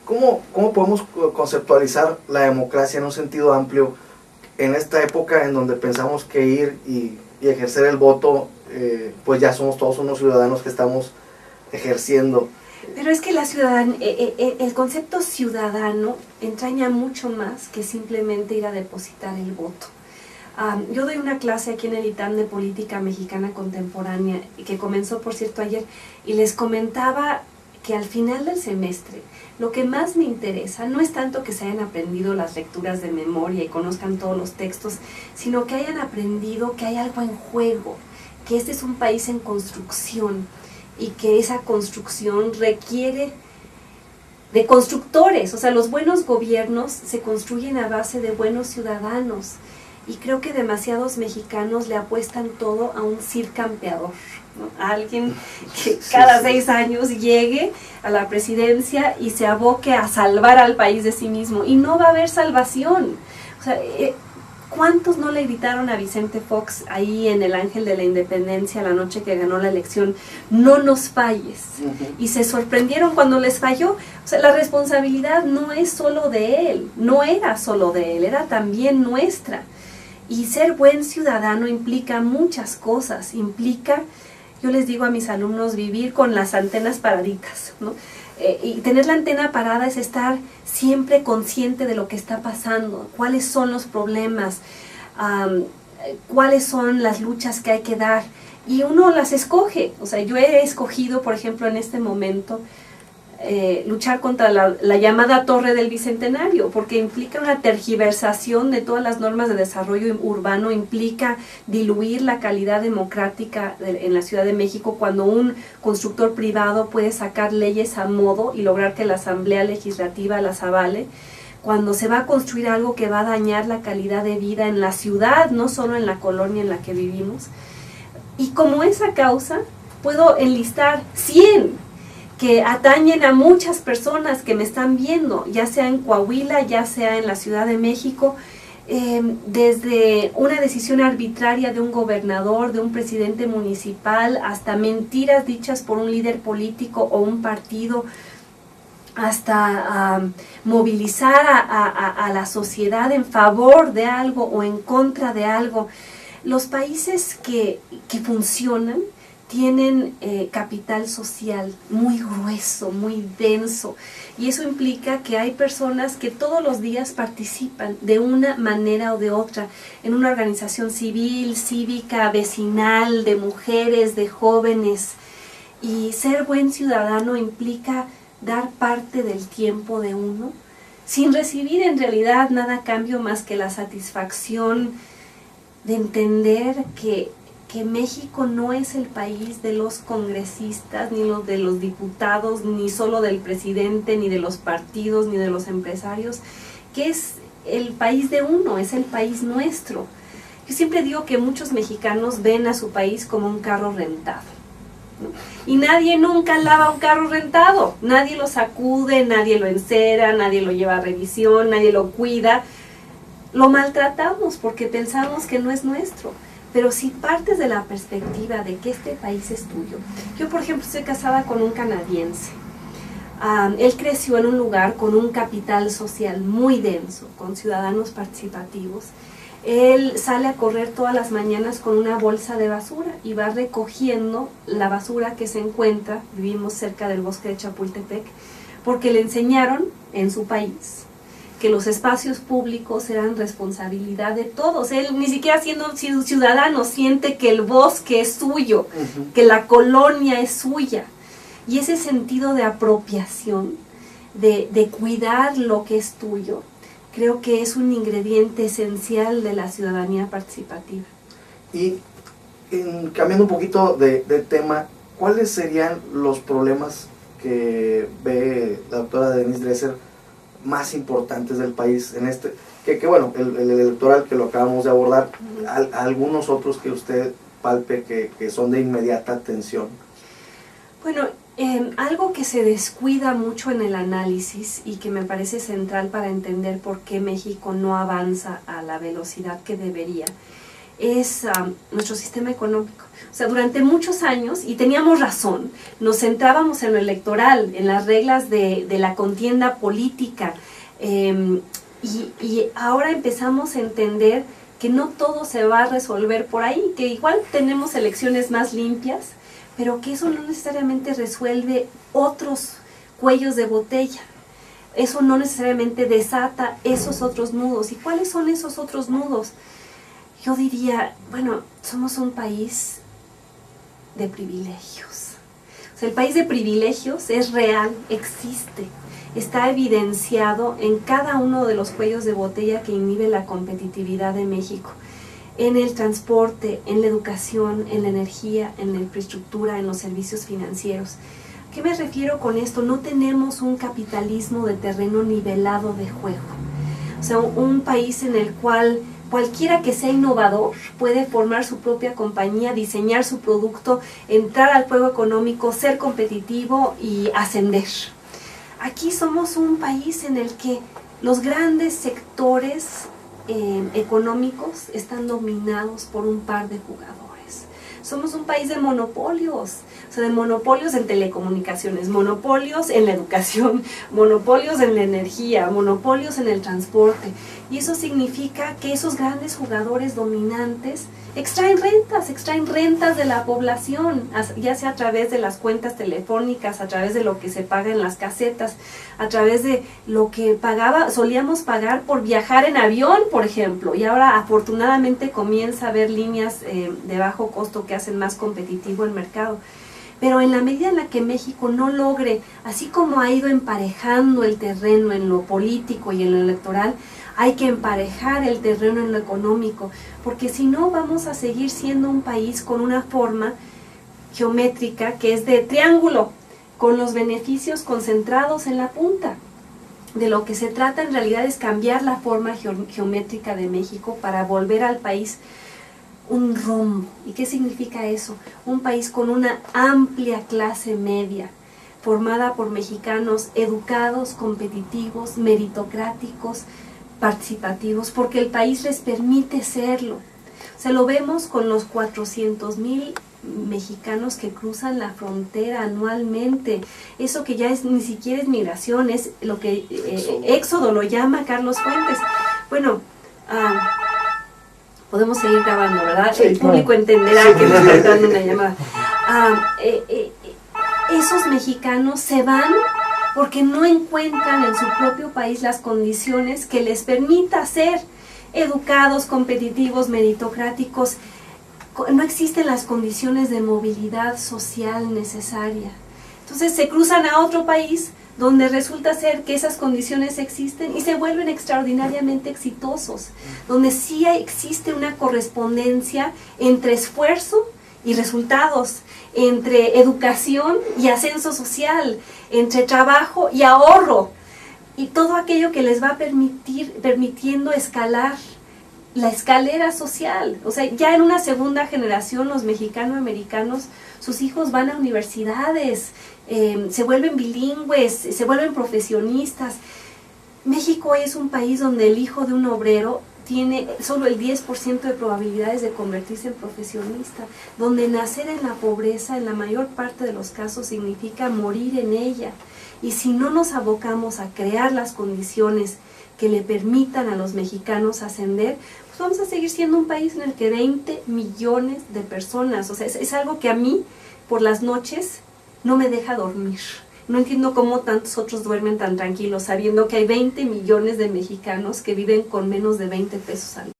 ¿Cómo podemos conceptualizar la democracia en un sentido amplio en esta época en donde pensamos que ir y ejercer el voto, pues ya somos todos unos ciudadanos que estamos ejerciendo? Pero es que el concepto ciudadano entraña mucho más que simplemente ir a depositar el voto. Yo doy una clase aquí en el ITAM de Política Mexicana Contemporánea, que comenzó, por cierto, ayer, y les comentaba que al final del semestre lo que más me interesa no es tanto que se hayan aprendido las lecturas de memoria y conozcan todos los textos, sino que hayan aprendido que hay algo en juego, que este es un país en construcción y que esa construcción requiere de constructores. O sea, los buenos gobiernos se construyen a base de buenos ciudadanos, y creo que demasiados mexicanos le apuestan todo a un Cid campeador, ¿no? A alguien que cada 6 años llegue a la presidencia y se aboque a salvar al país de sí mismo, y no va a haber salvación. O sea, ¿cuántos no le gritaron a Vicente Fox ahí en el Ángel de la Independencia la noche que ganó la elección, no nos falles? Y se sorprendieron cuando les falló. O sea, la responsabilidad no es solo de él, no era solo de él, era también nuestra. Y ser buen ciudadano implica muchas cosas, implica, yo les digo a mis alumnos, vivir con las antenas paraditas, ¿no? Y tener la antena parada es estar siempre consciente de lo que está pasando, cuáles son los problemas, cuáles son las luchas que hay que dar, y uno las escoge. O sea, yo he escogido, por ejemplo, en este momento, luchar contra la llamada Torre del Bicentenario, porque implica una tergiversación de todas las normas de desarrollo urbano, implica diluir la calidad democrática en la Ciudad de México, cuando un constructor privado puede sacar leyes a modo y lograr que la Asamblea Legislativa las avale, cuando se va a construir algo que va a dañar la calidad de vida en la ciudad, no solo en la colonia en la que vivimos. Y como esa causa, puedo enlistar 100 que atañen a muchas personas que me están viendo, ya sea en Coahuila, ya sea en la Ciudad de México, desde una decisión arbitraria de un gobernador, de un presidente municipal, hasta mentiras dichas por un líder político o un partido, hasta movilizar a la sociedad en favor de algo o en contra de algo. Los países que funcionan tienen capital social muy grueso, muy denso, y eso implica que hay personas que todos los días participan de una manera o de otra en una organización civil, cívica, vecinal, de mujeres, de jóvenes. Y ser buen ciudadano implica dar parte del tiempo de uno sin recibir en realidad nada a cambio más que la satisfacción de entender que México no es el país de los congresistas, ni de los diputados, ni solo del presidente, ni de los partidos, ni de los empresarios, que es el país de uno, es el país nuestro. Yo siempre digo que muchos mexicanos ven a su país como un carro rentado, ¿no? Y nadie nunca lava un carro rentado, nadie lo sacude, nadie lo encera, nadie lo lleva a revisión, nadie lo cuida. Lo maltratamos porque pensamos que no es nuestro. Pero si partes de la perspectiva de que este país es tuyo. Yo, por ejemplo, estoy casada con un canadiense. Él creció en un lugar con un capital social muy denso, con ciudadanos participativos. Él sale a correr todas las mañanas con una bolsa de basura y va recogiendo la basura que se encuentra. Vivimos cerca del bosque de Chapultepec, porque le enseñaron en su país que los espacios públicos eran responsabilidad de todos. Él, ni siquiera siendo ciudadano, siente que el bosque es suyo, que la colonia es suya. Y ese sentido de apropiación, de cuidar lo que es tuyo, creo que es un ingrediente esencial de la ciudadanía participativa. Y cambiando un poquito de tema, ¿cuáles serían los problemas que ve la doctora Denise Dresser más importantes del país en este, que bueno, el electoral que lo acabamos de abordar, algunos otros que usted palpe que son de inmediata atención? Bueno, algo que se descuida mucho en el análisis y que me parece central para entender por qué México no avanza a la velocidad que debería, es nuestro sistema económico. O sea, durante muchos años, y teníamos razón, nos centrábamos en lo electoral, en las reglas de la contienda política, y ahora empezamos a entender que no todo se va a resolver por ahí, que igual tenemos elecciones más limpias, pero que eso no necesariamente resuelve otros cuellos de botella. Eso no necesariamente desata esos otros nudos. ¿Y cuáles son esos otros nudos? Yo diría, bueno, somos un país de privilegios. O sea, el país de privilegios es real, existe, está evidenciado en cada uno de los cuellos de botella que inhibe la competitividad de México. En el transporte, en la educación, en la energía, en la infraestructura, en los servicios financieros. ¿Qué me refiero con esto? No tenemos un capitalismo de terreno nivelado de juego. O sea, un país en el cual cualquiera que sea innovador puede formar su propia compañía, diseñar su producto, entrar al juego económico, ser competitivo y ascender. Aquí somos un país en el que los grandes sectores económicos están dominados por un par de jugadores. Somos un país de monopolios, o sea, de monopolios en telecomunicaciones, monopolios en la educación, monopolios en la energía, monopolios en el transporte. Y eso significa que esos grandes jugadores dominantes extraen rentas de la población, ya sea a través de las cuentas telefónicas, a través de lo que se paga en las casetas, a través de lo que solíamos pagar por viajar en avión, por ejemplo, y ahora afortunadamente comienza a haber líneas de bajo costo que hacen más competitivo el mercado. Pero en la medida en la que México no logre, así como ha ido emparejando el terreno en lo político y en lo electoral, hay que emparejar el terreno en lo económico, porque si no vamos a seguir siendo un país con una forma geométrica que es de triángulo, con los beneficios concentrados en la punta. De lo que se trata en realidad es cambiar la forma geométrica de México para volver al país un rombo. ¿Y qué significa eso? Un país con una amplia clase media, formada por mexicanos educados, competitivos, meritocráticos, participativos, porque el país les permite serlo. Se lo vemos con los 400,000 mexicanos que cruzan la frontera anualmente. Eso que ya ni siquiera es migración, es lo que éxodo lo llama Carlos Fuentes. Bueno, podemos seguir grabando, ¿verdad? Sí, el público entenderá que nos está dando una llamada. Esos mexicanos se van porque no encuentran en su propio país las condiciones que les permita ser educados, competitivos, meritocráticos. No existen las condiciones de movilidad social necesaria. Entonces se cruzan a otro país donde resulta ser que esas condiciones existen y se vuelven extraordinariamente exitosos, donde sí existe una correspondencia entre esfuerzo y resultados, entre educación y ascenso social, entre trabajo y ahorro, y todo aquello que les va permitiendo escalar la escalera social. O sea, ya en una segunda generación los mexicano-americanos, sus hijos van a universidades, se vuelven bilingües, se vuelven profesionistas. México es un país donde el hijo de un obrero tiene solo el 10% de probabilidades de convertirse en profesionista, donde nacer en la pobreza en la mayor parte de los casos significa morir en ella. Y si no nos abocamos a crear las condiciones que le permitan a los mexicanos ascender, pues vamos a seguir siendo un país en el que 20 millones de personas, o sea, es algo que a mí por las noches no me deja dormir. No entiendo cómo tantos otros duermen tan tranquilos, sabiendo que hay 20 millones de mexicanos que viven con menos de 20 pesos al